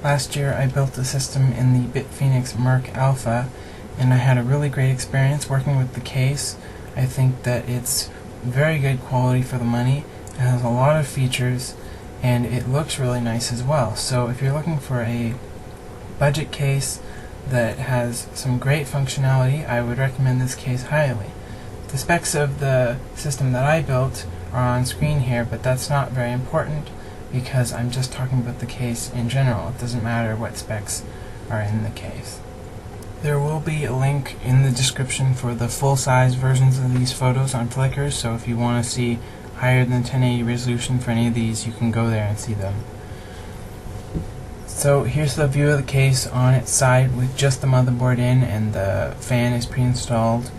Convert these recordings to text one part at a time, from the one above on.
Last year I built a system in the BitFenix Merc Alpha, and I had a really great experience working with the case. I think that it's very good quality for the money. It has a lot of features, and it looks really nice as well. So if you're looking for a budget case that has some great functionality, I would recommend this case highly. The specs of the system that I built are on screen here, but that's not very important because I'm just talking about the case in general. It doesn't matter what specs are in the case. There will be a link in the description for the full-size versions of these photos on Flickr, so if you want to see higher than 1080 resolution for any of these, you can go there and see them. So here's the view of the case on its side with just the motherboard in, and the fan is pre-installed.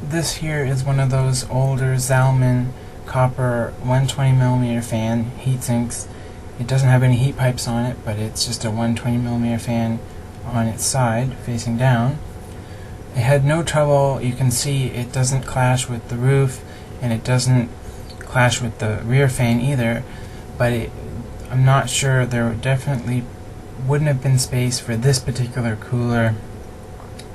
This here is one of those older Zalman copper 120mm fan heat sinks. It doesn't have any heat pipes on it, but it's just a 120mm fan on its side facing down. It had no trouble. You can see it doesn't clash with the roof, and it doesn't clash with the rear fan either, but I'm not sure, there definitely wouldn't have been space for this particular cooler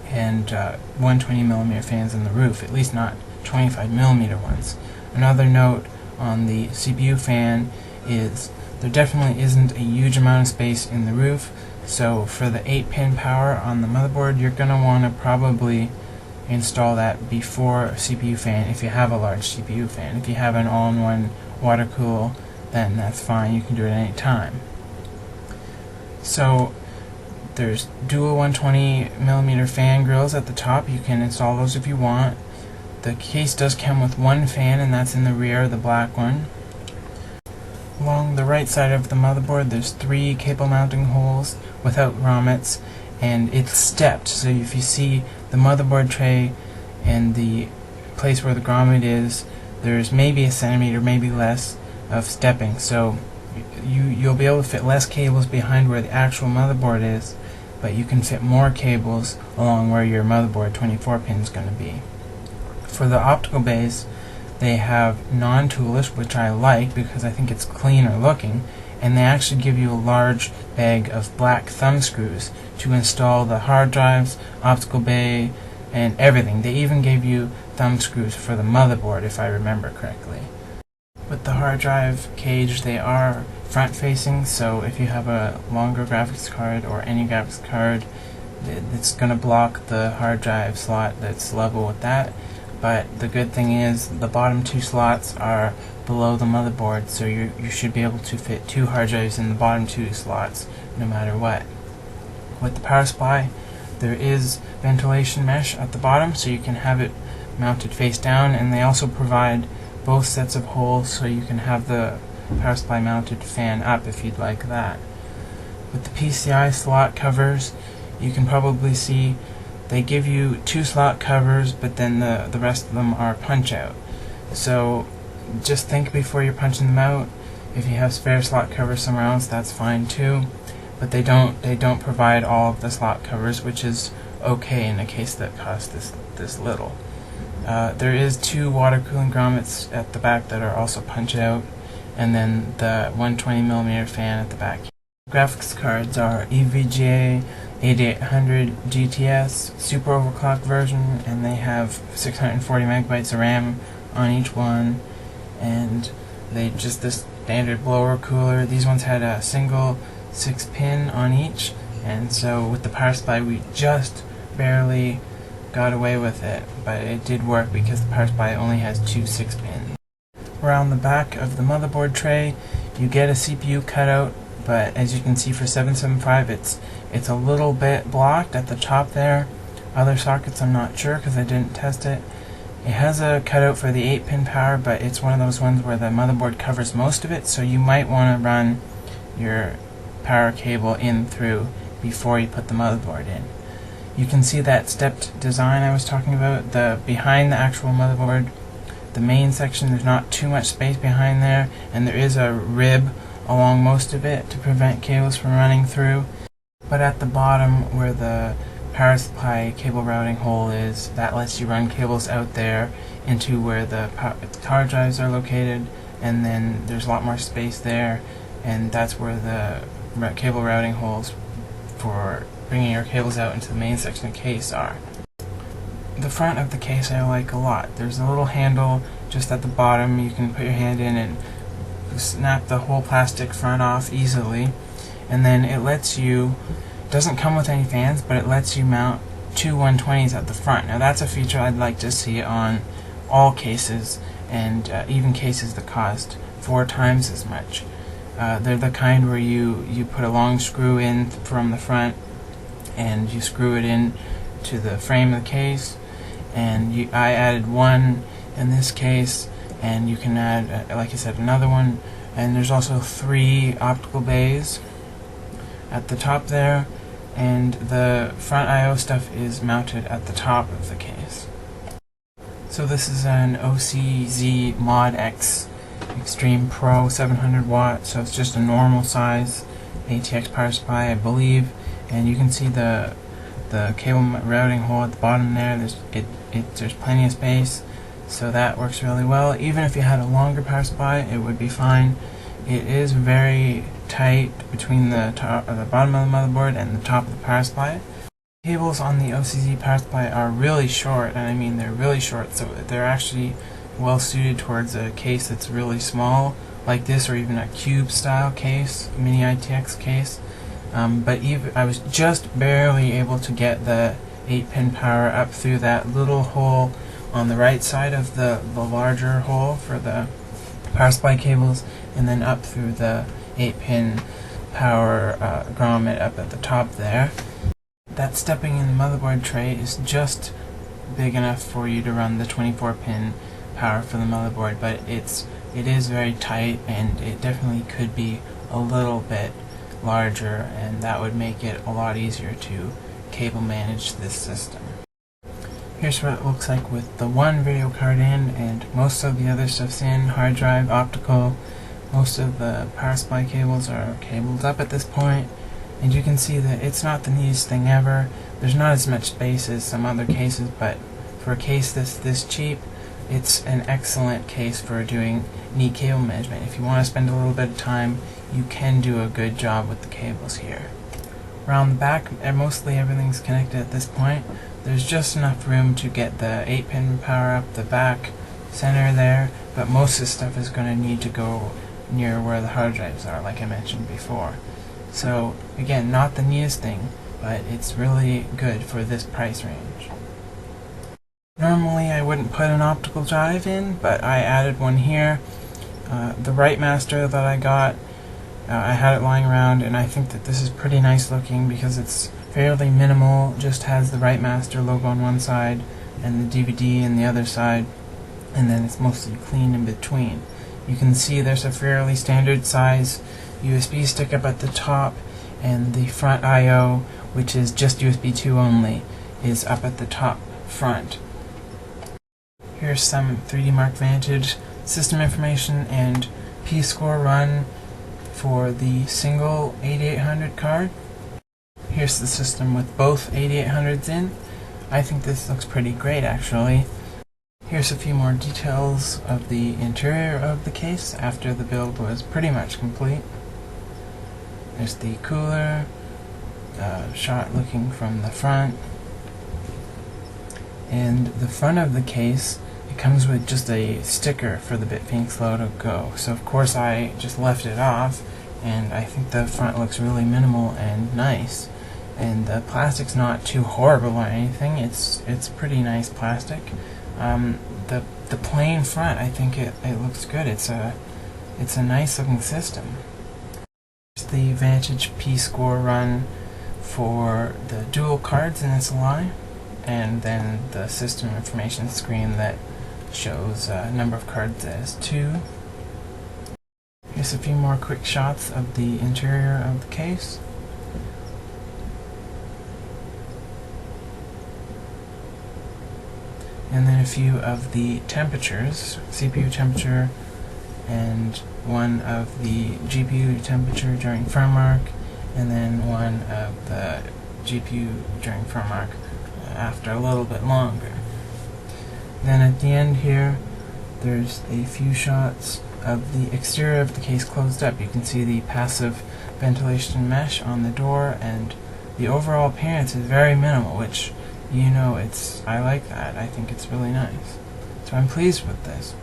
and 120mm fans in the roof, at least not 25mm ones. Another note on the CPU fan is there definitely isn't a huge amount of space in the roof, so for the 8-pin power on the motherboard, you're going to want to probably install that before CPU fan if you have a large CPU fan. If you have an all-in-one water cool, then that's fine, you can do it at any time. So there's dual 120mm fan grills at the top. You can install those if you want. The case does come with one fan, and that's in the rear, the black one. Along the right side of the motherboard there's 3 cable mounting holes without grommets, and it's stepped, so if you see the motherboard tray and the place where the grommet is, there's maybe a centimeter, maybe less, of stepping, so you'll be able to fit less cables behind where the actual motherboard is, but you can fit more cables along where your motherboard 24-pin is going to be. For the optical bays, they have non-toolish, which I like because I think it's cleaner looking, and they actually give you a large bag of black thumb screws to install the hard drives, optical bay, and everything. They even gave you thumb screws for the motherboard, if I remember correctly. With the hard drive cage, they are front-facing, so if you have a longer graphics card or any graphics card, it's going to block the hard drive slot that's level with that. But the good thing is the bottom 2 slots are below the motherboard, so you should be able to fit 2 hard drives in the bottom 2 slots no matter what. With the power supply, there is ventilation mesh at the bottom, so you can have it mounted face down, and they also provide both sets of holes so you can have the power supply mounted fan up if you'd like that. With the PCI slot covers, you can probably see they give you 2 slot covers, but then the rest of them are punch out. So just think before you're punching them out. If you have spare slot covers somewhere else, that's fine too. But they don't provide all of the slot covers, which is okay in a case that costs this little. There is 2 water cooling grommets at the back that are also punch out, and then the 120mm fan at the back. Graphics cards are EVGA 8800 GTS super overclocked version, and they have 640 megabytes of RAM on each one, and they just the standard blower cooler. These ones had a single 6-pin on each, and so with the power supply we just barely got away with it, but it did work because the power supply only has 2 6-pins. Around the back of the motherboard tray you get a CPU cutout, but as you can see for 775 it's a little bit blocked at the top there. Other sockets I'm not sure because I didn't test it. It has a cutout for the 8-pin power, but it's one of those ones where the motherboard covers most of it, so you might want to run your power cable in through before you put the motherboard in. You can see that stepped design I was talking about, behind the actual motherboard. The main section, there's not too much space behind there, and there is a rib along most of it to prevent cables from running through. But at the bottom where the power supply cable routing hole is, that lets you run cables out there into where the power drives are located, and then there's a lot more space there, and that's where the cable routing holes for bringing your cables out into the main section of the case are. The front of the case I like a lot. There's a little handle just at the bottom. You can put your hand in and snap the whole plastic front off easily, and then it lets you, doesn't come with any fans, but it lets you mount two 120s at the front. Now that's a feature I'd like to see on all cases, and even cases that cost 4 times as much. They're the kind where you put a long screw in from the front and you screw it in to the frame of the case, and I added one in this case, and you can add, like I said, another one. And there's also 3 optical bays at the top there, and the front I/O stuff is mounted at the top of the case. So this is an OCZ Mod X Extreme Pro 700 watt, so it's just a normal size ATX power supply, I believe, and you can see the cable routing hole at the bottom there. There's plenty of space, so that works really well. Even if you had a longer power supply, it would be fine. It is very tight between the bottom of the motherboard and the top of the power supply. Cables on the OCZ power supply are really short, and I mean they're really short, so they're actually well suited towards a case that's really small, like this, or even a cube style case, mini ITX case. But I was just barely able to get the 8-pin power up through that little hole on the right side of the larger hole for the power supply cables, and then up through the 8-pin power grommet up at the top there. That stepping in the motherboard tray is just big enough for you to run the 24-pin power for the motherboard, but it is very tight, and it definitely could be a little bit larger, and that would make it a lot easier to cable manage this system. Here's what it looks like with the one video card in, and most of the other stuff's in, hard drive, optical. Most of the power supply cables are cabled up at this point, and you can see that it's not the neatest thing ever. There's not as much space as some other cases, but for a case that's this cheap, it's an excellent case for doing neat cable management. If you want to spend a little bit of time, you can do a good job with the cables here. Around the back, mostly everything's connected at this point. There's just enough room to get the 8-pin power up the back center there, but most of the stuff is going to need to go near where the hard drives are, like I mentioned before. So again, not the neatest thing, but it's really good for this price range. Normally I wouldn't put an optical drive in, but I added one here. The Wrightmaster that I got, I had it lying around, and I think that this is pretty nice looking because it's fairly minimal, just has the Wrightmaster logo on one side and the DVD on the other side, and then it's mostly clean in between. You can see there's a fairly standard size USB stick up at the top, and the front I/O, which is just USB 2 only, is up at the top front. Here's some 3D Mark Vantage system information and P-score run for the single 8800 card. Here's the system with both 8800s in. I think this looks pretty great, actually. Here's a few more details of the interior of the case after the build was pretty much complete. There's the cooler, shot looking from the front. And the front of the case, it comes with just a sticker for the BitFenix logo go. So of course I just left it off, and I think the front looks really minimal and nice. And the plastic's not too horrible or anything. It's pretty nice plastic. The plain front, I think it looks good. It's a nice looking system. Here's the Vantage P-score run for the dual cards in this line, and then the system information screen that shows number of cards as 2. Here's a few more quick shots of the interior of the case. And then a few of the temperatures, CPU temperature, and one of the GPU temperature during firm arc, and then one of the GPU during firm arc after a little bit longer. Then at the end here, there's a few shots of the exterior of the case closed up. You can see the passive ventilation mesh on the door, and the overall appearance is very minimal, which, you know, I like that. I think it's really nice. So I'm pleased with this.